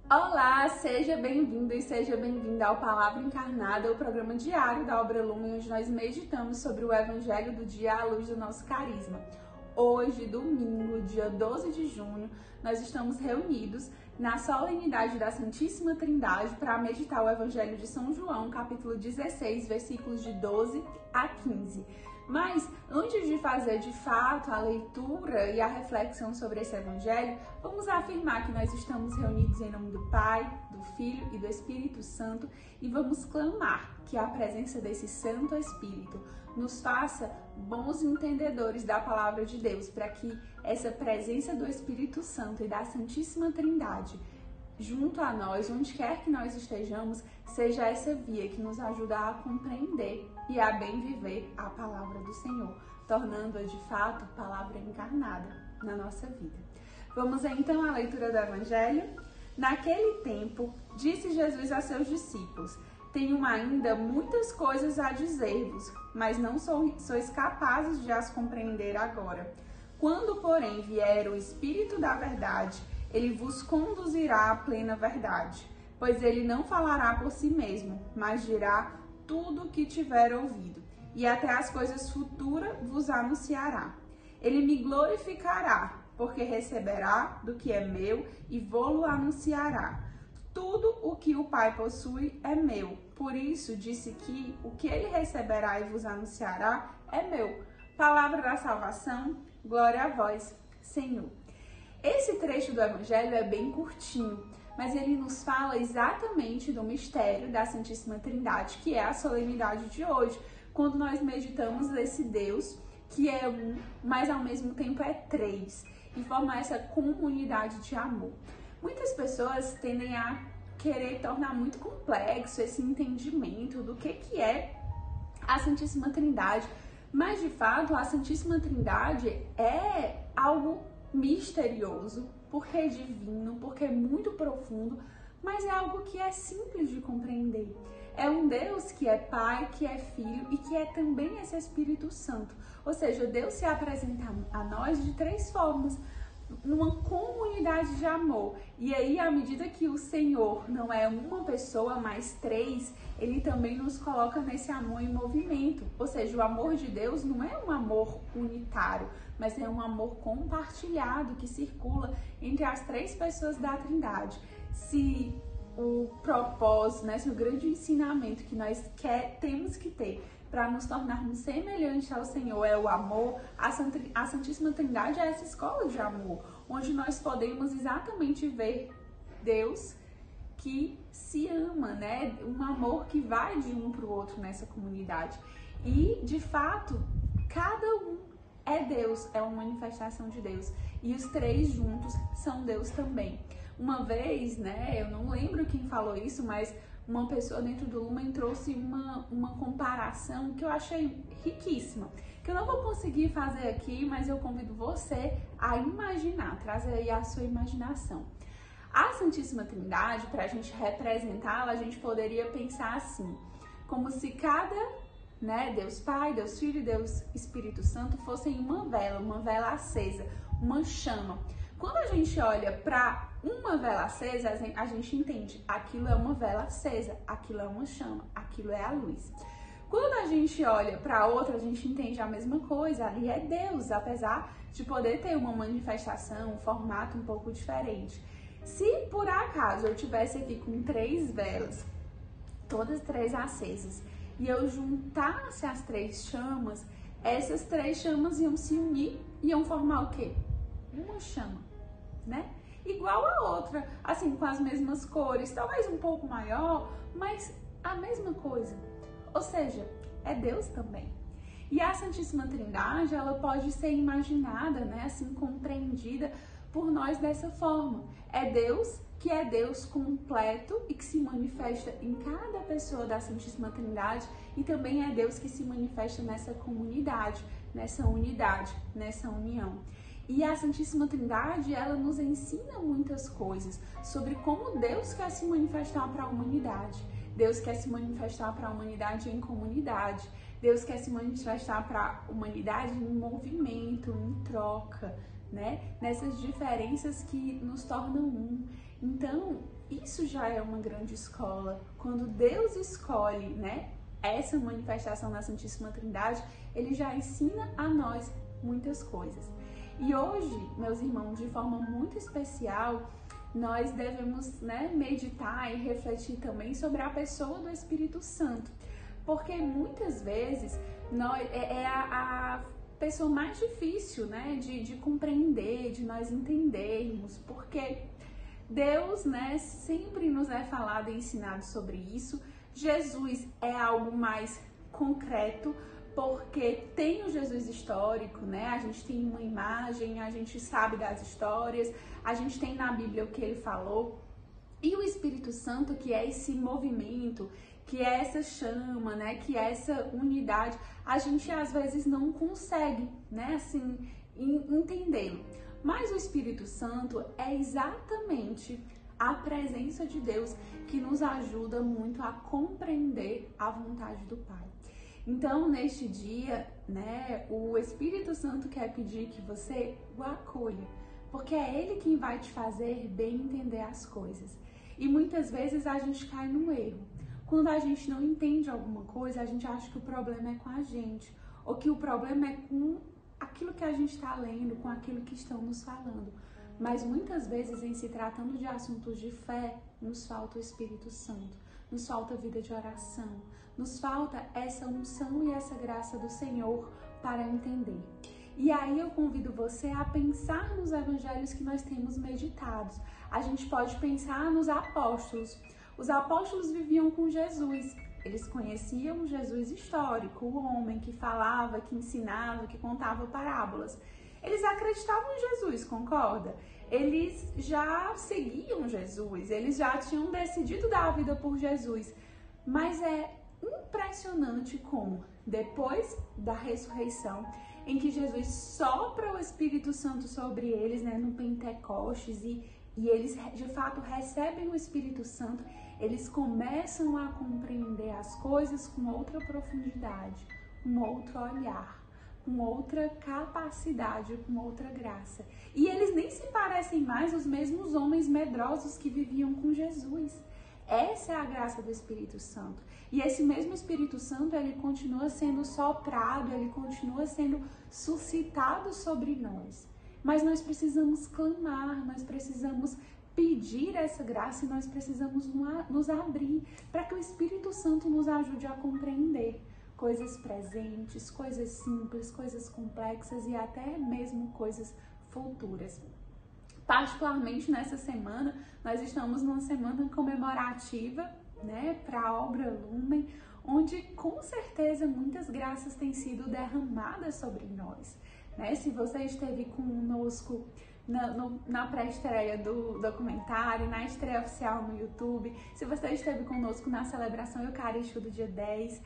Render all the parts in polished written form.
Olá, seja bem-vindo e seja bem-vinda ao Palavra Encarnada, o programa diário da Obra Lumen, onde nós meditamos sobre o Evangelho do dia à luz do nosso carisma. Hoje, domingo, dia 12 de junho, nós estamos reunidos na solenidade da Santíssima Trindade para meditar o Evangelho de São João, capítulo 16, versículos de 12 a 15. Mas, antes de fazer de fato a leitura e a reflexão sobre esse Evangelho, vamos afirmar que nós estamos reunidos em nome do Pai, do Filho e do Espírito Santo e vamos clamar que a presença desse Santo Espírito nos faça bons entendedores da Palavra de Deus, para que essa presença do Espírito Santo e da Santíssima Trindade junto a nós, onde quer que nós estejamos, seja essa via que nos ajuda a compreender e a bem viver a palavra do Senhor, tornando-a de fato palavra encarnada na nossa vida. Vamos então à leitura do Evangelho. Naquele tempo, disse Jesus a seus discípulos: tenho ainda muitas coisas a dizer-vos, mas não sois capazes de as compreender agora. Quando, porém, vier o Espírito da verdade, ele vos conduzirá à plena verdade, pois ele não falará por si mesmo, mas dirá tudo o que tiver ouvido, e até as coisas futuras vos anunciará. Ele me glorificará, porque receberá do que é meu e vô-lo anunciará. Tudo o que o Pai possui é meu, por isso disse que o que ele receberá e vos anunciará é meu. Palavra da salvação, glória a vós, Senhor. Esse trecho do Evangelho é bem curtinho, mas ele nos fala exatamente do mistério da Santíssima Trindade, que é a solenidade de hoje, quando nós meditamos esse Deus que é um, mas ao mesmo tempo é três, e forma essa comunidade de amor. Muitas pessoas tendem a querer tornar muito complexo esse entendimento do que é a Santíssima Trindade, mas de fato a Santíssima Trindade é algo misterioso, porque é divino, porque é muito profundo, mas é algo que é simples de compreender. É um Deus que é Pai, que é Filho e que é também esse Espírito Santo. Ou seja, Deus se apresenta a nós de três formas, numa comunidade de amor. E aí, à medida que o Senhor não é uma pessoa, mas três, ele também nos coloca nesse amor em movimento. Ou seja, o amor de Deus não é um amor unitário, mas é um amor compartilhado que circula entre as três pessoas da Trindade. Se o propósito, se o grande ensinamento que nós temos que ter para nos tornarmos semelhantes ao Senhor é o amor, a Santíssima Trindade é essa escola de amor, onde nós podemos exatamente ver Deus que se ama, um amor que vai de um para o outro nessa comunidade. E, de fato, cada um é Deus, é uma manifestação de Deus. E os três juntos são Deus também. Uma vez, eu não lembro quem falou isso, mas uma pessoa dentro do Lumen trouxe uma comparação que eu achei riquíssima, que eu não vou conseguir fazer aqui, mas eu convido você a imaginar, trazer aí a sua imaginação. A Santíssima Trindade, para a gente representá-la, a gente poderia pensar assim, como se cada Deus Pai, Deus Filho e Deus Espírito Santo fossem uma vela acesa, uma chama. Quando a gente olha para uma vela acesa, a gente entende, aquilo é uma vela acesa, aquilo é uma chama, aquilo é a luz. Quando a gente olha para outra, a gente entende a mesma coisa, ali é Deus, apesar de poder ter uma manifestação, um formato um pouco diferente. Se por acaso eu tivesse aqui com três velas, todas três acesas, e eu juntasse as três chamas, essas três chamas iam se unir e iam formar o quê? Uma chama, Igual a outra, assim, com as mesmas cores, talvez um pouco maior, mas a mesma coisa. Ou seja, é Deus também. E a Santíssima Trindade, ela pode ser imaginada, assim, compreendida por nós dessa forma. É Deus que é Deus completo e que se manifesta em cada pessoa da Santíssima Trindade, e também é Deus que se manifesta nessa comunidade, nessa unidade, nessa união. E a Santíssima Trindade, ela nos ensina muitas coisas sobre como Deus quer se manifestar para a humanidade. Deus quer se manifestar para a humanidade em comunidade. Deus quer se manifestar para a humanidade em movimento, em troca, Nessas diferenças que nos tornam um. Então, isso já é uma grande escola. Quando Deus escolhe, né, essa manifestação na Santíssima Trindade, Ele já ensina a nós muitas coisas. E hoje, meus irmãos, de forma muito especial, nós devemos, né, meditar e refletir também sobre a pessoa do Espírito Santo. Porque muitas vezes é a pessoa mais difícil, né, de compreender, de nós entendermos, porque Deus, né, sempre nos é falado e ensinado sobre isso. Jesus é algo mais concreto, porque tem o Jesus histórico, né? A gente tem uma imagem, a gente sabe das histórias, a gente tem na Bíblia o que ele falou. E o Espírito Santo, que é esse movimento, que é essa chama, né? Que é essa unidade, a gente às vezes não consegue, né? Assim, entendê-lo. Mas o Espírito Santo é exatamente a presença de Deus que nos ajuda muito a compreender a vontade do Pai. Então, neste dia, né, o Espírito Santo quer pedir que você o acolha, porque é Ele quem vai te fazer bem entender as coisas. E muitas vezes a gente cai num erro. Quando a gente não entende alguma coisa, a gente acha que o problema é com a gente, ou que o problema é com aquilo que a gente está lendo, com aquilo que estão nos falando. Mas muitas vezes, em se tratando de assuntos de fé, nos falta o Espírito Santo, nos falta vida de oração, nos falta essa unção e essa graça do Senhor para entender. E aí eu convido você a pensar nos evangelhos que nós temos meditados. A gente pode pensar nos apóstolos. Os apóstolos viviam com Jesus. Eles conheciam Jesus histórico, o homem que falava, que ensinava, que contava parábolas. Eles acreditavam em Jesus, concorda? Eles já seguiam Jesus, eles já tinham decidido dar a vida por Jesus. Mas é impressionante como, depois da ressurreição, em que Jesus sopra o Espírito Santo sobre eles, né, no Pentecostes, e eles de fato recebem o Espírito Santo, eles começam a compreender as coisas com outra profundidade, com outro olhar, com outra capacidade, com outra graça. E eles nem se parecem mais os mesmos homens medrosos que viviam com Jesus. Essa é a graça do Espírito Santo. E esse mesmo Espírito Santo, ele continua sendo soprado, ele continua sendo suscitado sobre nós. Mas nós precisamos clamar, nós precisamos pedir essa graça e nós precisamos nos abrir para que o Espírito Santo nos ajude a compreender coisas presentes, coisas simples, coisas complexas e até mesmo coisas futuras. Particularmente nessa semana, nós estamos numa semana comemorativa, né, para a obra Lumen, onde com certeza muitas graças têm sido derramadas sobre nós, né? Se você esteve conosco na pré-estreia do documentário, na estreia oficial no YouTube, se você esteve conosco na celebração eucarística do dia 10,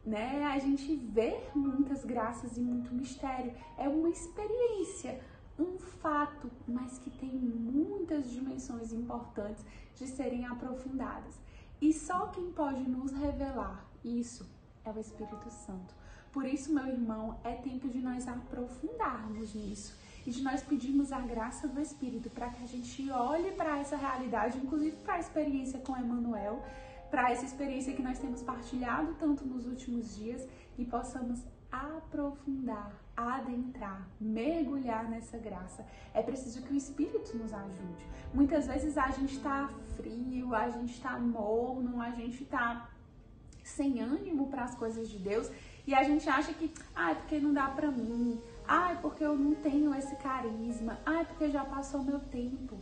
né, a gente vê muitas graças e muito mistério. É uma experiência, um fato, mas que tem muitas dimensões importantes de serem aprofundadas. E só quem pode nos revelar isso é o Espírito Santo. Por isso, meu irmão, é tempo de nós aprofundarmos nisso e de nós pedirmos a graça do Espírito para que a gente olhe para essa realidade, inclusive para a experiência com Emmanuel, para essa experiência que nós temos partilhado tanto nos últimos dias, e possamos aprofundar, adentrar, mergulhar nessa graça. É preciso que o Espírito nos ajude. Muitas vezes a gente está frio, a gente está morno, a gente está sem ânimo para as coisas de Deus e a gente acha que, é porque não dá para mim, é porque eu não tenho esse carisma, é porque já passou meu tempo.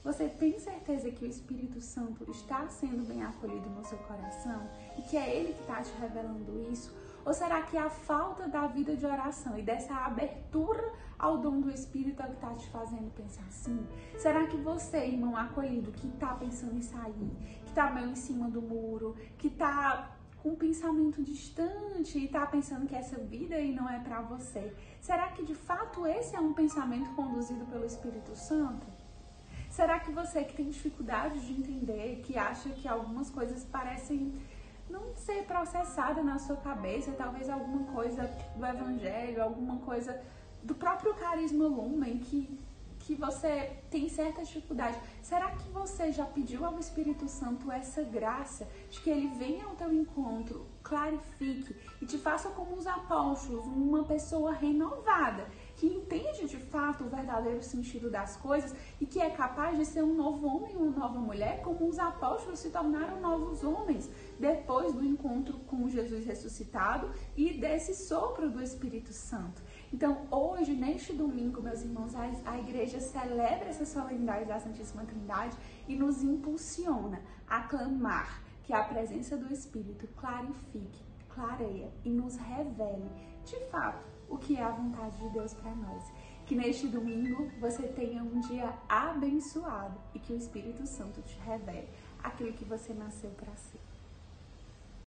Você tem certeza que o Espírito Santo está sendo bem acolhido no seu coração e que é Ele que está te revelando isso? Ou será que a falta da vida de oração e dessa abertura ao dom do Espírito é o que está te fazendo pensar assim? Será que você, irmão acolhido, que está pensando em sair, que está meio em cima do muro, que está com um pensamento distante e está pensando que essa vida aí não é para você, será que de fato esse é um pensamento conduzido pelo Espírito Santo? Será que você que tem dificuldade de entender, que acha que algumas coisas parecem não ser processada na sua cabeça, talvez alguma coisa do Evangelho, alguma coisa do próprio carisma Lumen que que você tem certa dificuldade, será que você já pediu ao Espírito Santo essa graça de que ele venha ao teu encontro, clarifique e te faça como os apóstolos, uma pessoa renovada, que entende de fato o verdadeiro sentido das coisas e que é capaz de ser um novo homem ou uma nova mulher, como os apóstolos se tornaram novos homens depois do encontro com Jesus ressuscitado e desse sopro do Espírito Santo. Então, hoje, neste domingo, meus irmãos, a igreja celebra essa solenidade da Santíssima Trindade e nos impulsiona a clamar que a presença do Espírito clarifique, clareia e nos revele, de fato, o que é a vontade de Deus para nós. Que neste domingo você tenha um dia abençoado e que o Espírito Santo te revele aquilo que você nasceu para ser.